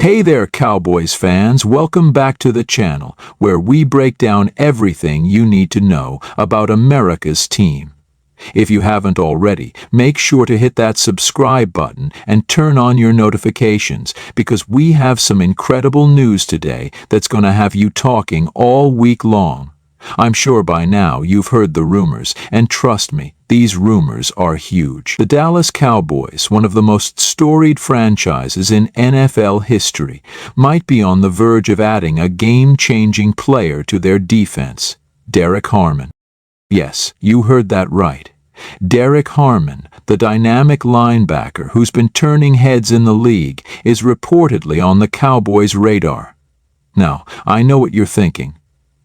Hey there, Cowboys fans. Welcome back to the channel, where we break down everything you need to know about America's team. If you haven't already, make sure to hit that subscribe button and turn on your notifications, because we have some incredible news today that's going to have you talking all week long. I'm sure by now you've heard the rumors, and trust me, these rumors are huge. The Dallas Cowboys, one of the most storied franchises in NFL history, might be on the verge of adding a game-changing player to their defense, Derrick Harmon. Yes, you heard that right. Derrick Harmon, the dynamic linebacker who's been turning heads in the league, is reportedly on the Cowboys' radar. Now, I know what you're thinking.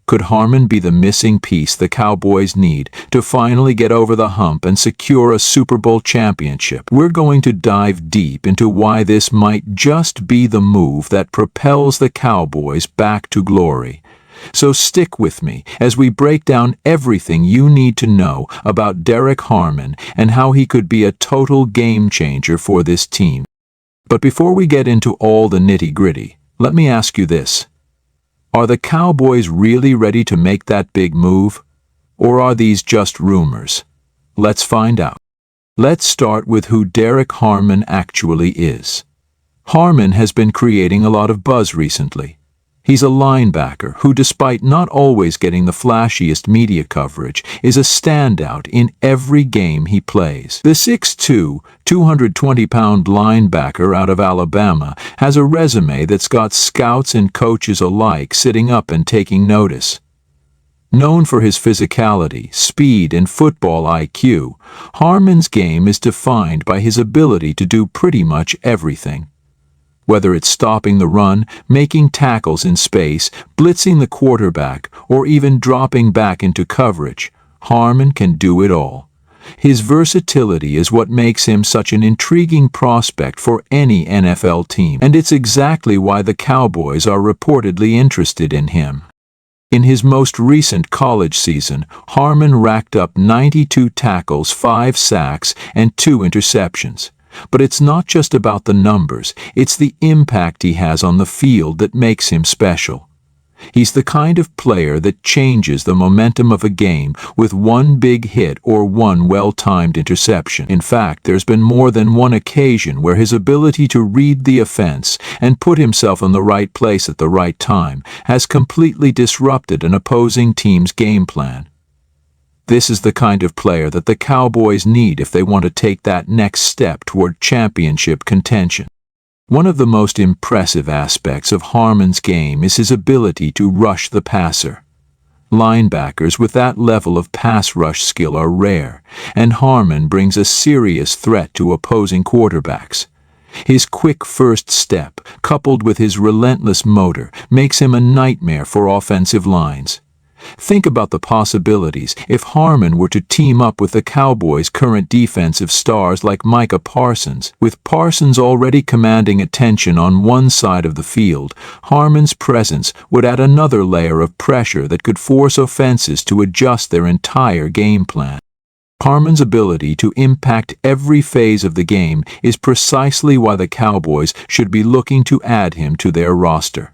Could Harmon be the missing piece the Cowboys need to finally get over the hump and secure a Super Bowl championship? We're going to dive deep into why this might just be the move that propels the Cowboys back to glory. So stick with me as we break down everything you need to know about Derrick Harmon and how he could be a total game changer for this team. But before we get into all the nitty-gritty, let me ask you this. Are the Cowboys really ready to make that big move? Or are these just rumors? Let's find out. Let's start with who Derrick Harmon actually is. Harmon has been creating a lot of buzz recently. He's a linebacker who, despite not always getting the flashiest media coverage, is a standout in every game he plays. The 6'2", 220-pound linebacker out of Alabama has a resume that's got scouts and coaches alike sitting up and taking notice. Known for his physicality, speed, and football IQ, Harmon's game is defined by his ability to do pretty much everything. Whether it's stopping the run, making tackles in space, blitzing the quarterback, or even dropping back into coverage, Harmon can do it all. His versatility is what makes him such an intriguing prospect for any NFL team, and it's exactly why the Cowboys are reportedly interested in him. In his most recent college season, Harmon racked up 92 tackles, 5 sacks, and 2 interceptions. But it's not just about the numbers, it's the impact he has on the field that makes him special. He's the kind of player that changes the momentum of a game with one big hit or one well-timed interception. In fact, there's been more than one occasion where his ability to read the offense and put himself in the right place at the right time has completely disrupted an opposing team's game plan. This is the kind of player that the Cowboys need if they want to take that next step toward championship contention. One of the most impressive aspects of Harmon's game is his ability to rush the passer. Linebackers with that level of pass rush skill are rare, and Harmon brings a serious threat to opposing quarterbacks. His quick first step, coupled with his relentless motor, makes him a nightmare for offensive lines. Think about the possibilities if Harmon were to team up with the Cowboys' current defensive stars like Micah Parsons. With Parsons already commanding attention on one side of the field, Harmon's presence would add another layer of pressure that could force offenses to adjust their entire game plan. Harmon's ability to impact every phase of the game is precisely why the Cowboys should be looking to add him to their roster.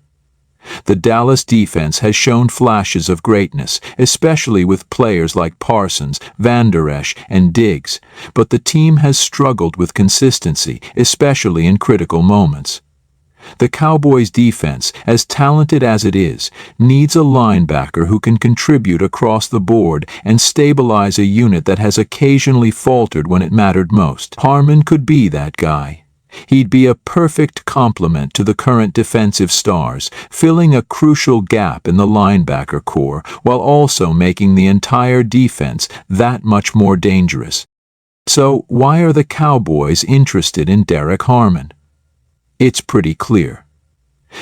The Dallas defense has shown flashes of greatness, especially with players like Parsons, Van Der Esch, and Diggs, but the team has struggled with consistency, especially in critical moments. The Cowboys' defense, as talented as it is, needs a linebacker who can contribute across the board and stabilize a unit that has occasionally faltered when it mattered most. Harmon could be that guy. He'd be a perfect complement to the current defensive stars, filling a crucial gap in the linebacker core while also making the entire defense that much more dangerous. So, why are the Cowboys interested in Derrick Harmon? It's pretty clear.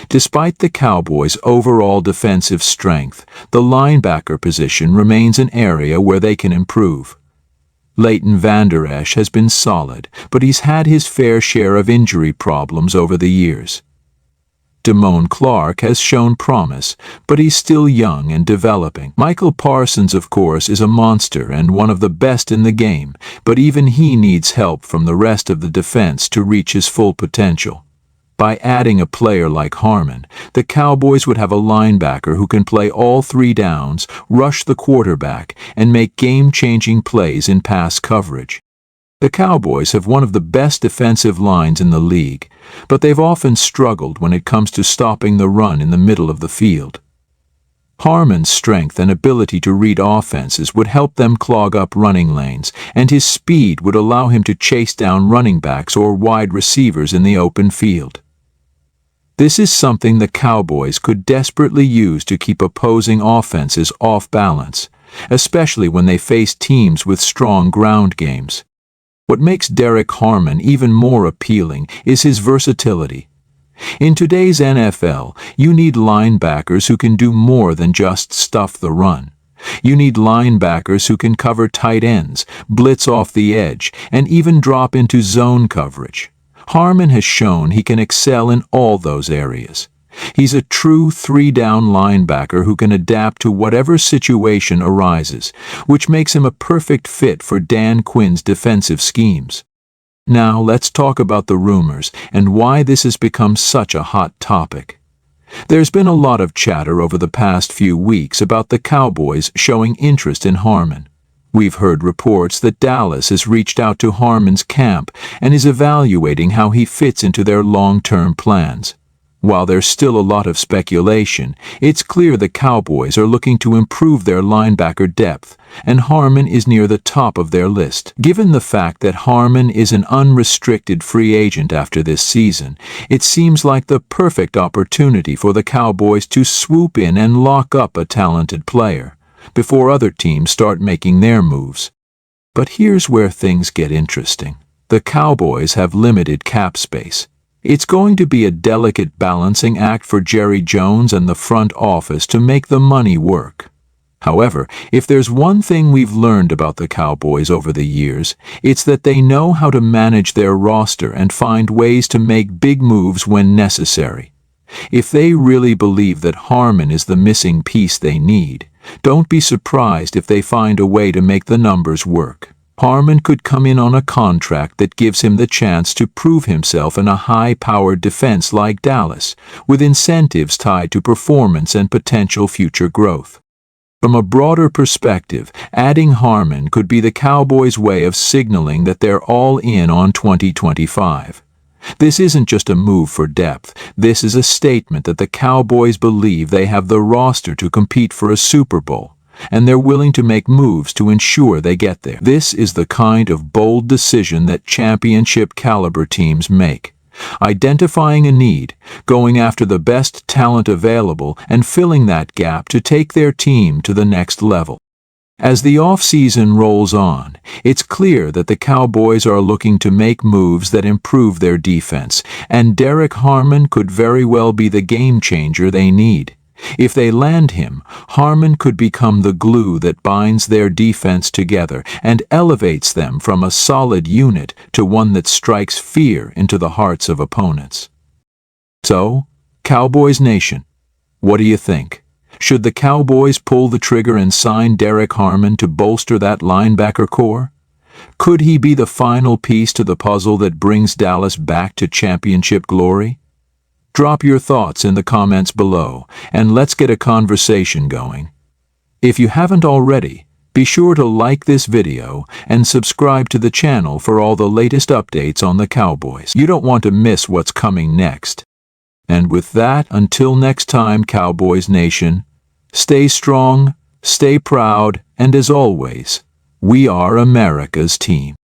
Despite the Cowboys' overall defensive strength, the linebacker position remains an area where they can improve. Leighton Vander Esch has been solid, but he's had his fair share of injury problems over the years. Damone Clark has shown promise, but he's still young and developing. Michael Parsons, of course, is a monster and one of the best in the game, but even he needs help from the rest of the defense to reach his full potential. By adding a player like Harmon, the Cowboys would have a linebacker who can play all three downs, rush the quarterback, and make game-changing plays in pass coverage. The Cowboys have one of the best defensive lines in the league, but they've often struggled when it comes to stopping the run in the middle of the field. Harmon's strength and ability to read offenses would help them clog up running lanes, and his speed would allow him to chase down running backs or wide receivers in the open field. This is something the Cowboys could desperately use to keep opposing offenses off balance, especially when they face teams with strong ground games. What makes Derrick Harmon even more appealing is his versatility. In today's NFL, you need linebackers who can do more than just stuff the run. You need linebackers who can cover tight ends, blitz off the edge, and even drop into zone coverage. Harmon has shown he can excel in all those areas. He's a true three-down linebacker who can adapt to whatever situation arises, which makes him a perfect fit for Dan Quinn's defensive schemes. Now let's talk about the rumors and why this has become such a hot topic. There's been a lot of chatter over the past few weeks about the Cowboys showing interest in Harmon. We've heard reports that Dallas has reached out to Harmon's camp and is evaluating how he fits into their long-term plans. While there's still a lot of speculation, it's clear the Cowboys are looking to improve their linebacker depth, and Harmon is near the top of their list. Given the fact that Harmon is an unrestricted free agent after this season, it seems like the perfect opportunity for the Cowboys to swoop in and lock up a talented player before other teams start making their moves. But here's where things get interesting. The Cowboys have limited cap space. It's going to be a delicate balancing act for Jerry Jones and the front office to make the money work. However, if there's one thing we've learned about the Cowboys over the years, it's that they know how to manage their roster and find ways to make big moves when necessary. If they really believe that Harmon is the missing piece they need, don't be surprised if they find a way to make the numbers work. Harmon could come in on a contract that gives him the chance to prove himself in a high-powered defense like Dallas, with incentives tied to performance and potential future growth. From a broader perspective, adding Harmon could be the Cowboys' way of signaling that they're all in on 2025. This isn't just a move for depth. This is a statement that the Cowboys believe they have the roster to compete for a Super Bowl, and they're willing to make moves to ensure they get there. This is the kind of bold decision that championship-caliber teams make. Identifying a need, going after the best talent available, and filling that gap to take their team to the next level. As the offseason rolls on, it's clear that the Cowboys are looking to make moves that improve their defense, and Derrick Harmon could very well be the game-changer they need. If they land him, Harmon could become the glue that binds their defense together and elevates them from a solid unit to one that strikes fear into the hearts of opponents. So, Cowboys Nation, what do you think? Should the Cowboys pull the trigger and sign Derrick Harmon to bolster that linebacker core? Could he be the final piece to the puzzle that brings Dallas back to championship glory? Drop your thoughts in the comments below, and let's get a conversation going. If you haven't already, be sure to like this video and subscribe to the channel for all the latest updates on the Cowboys. You don't want to miss what's coming next. And with that, until next time, Cowboys Nation, stay strong, stay proud, and as always, we are America's team.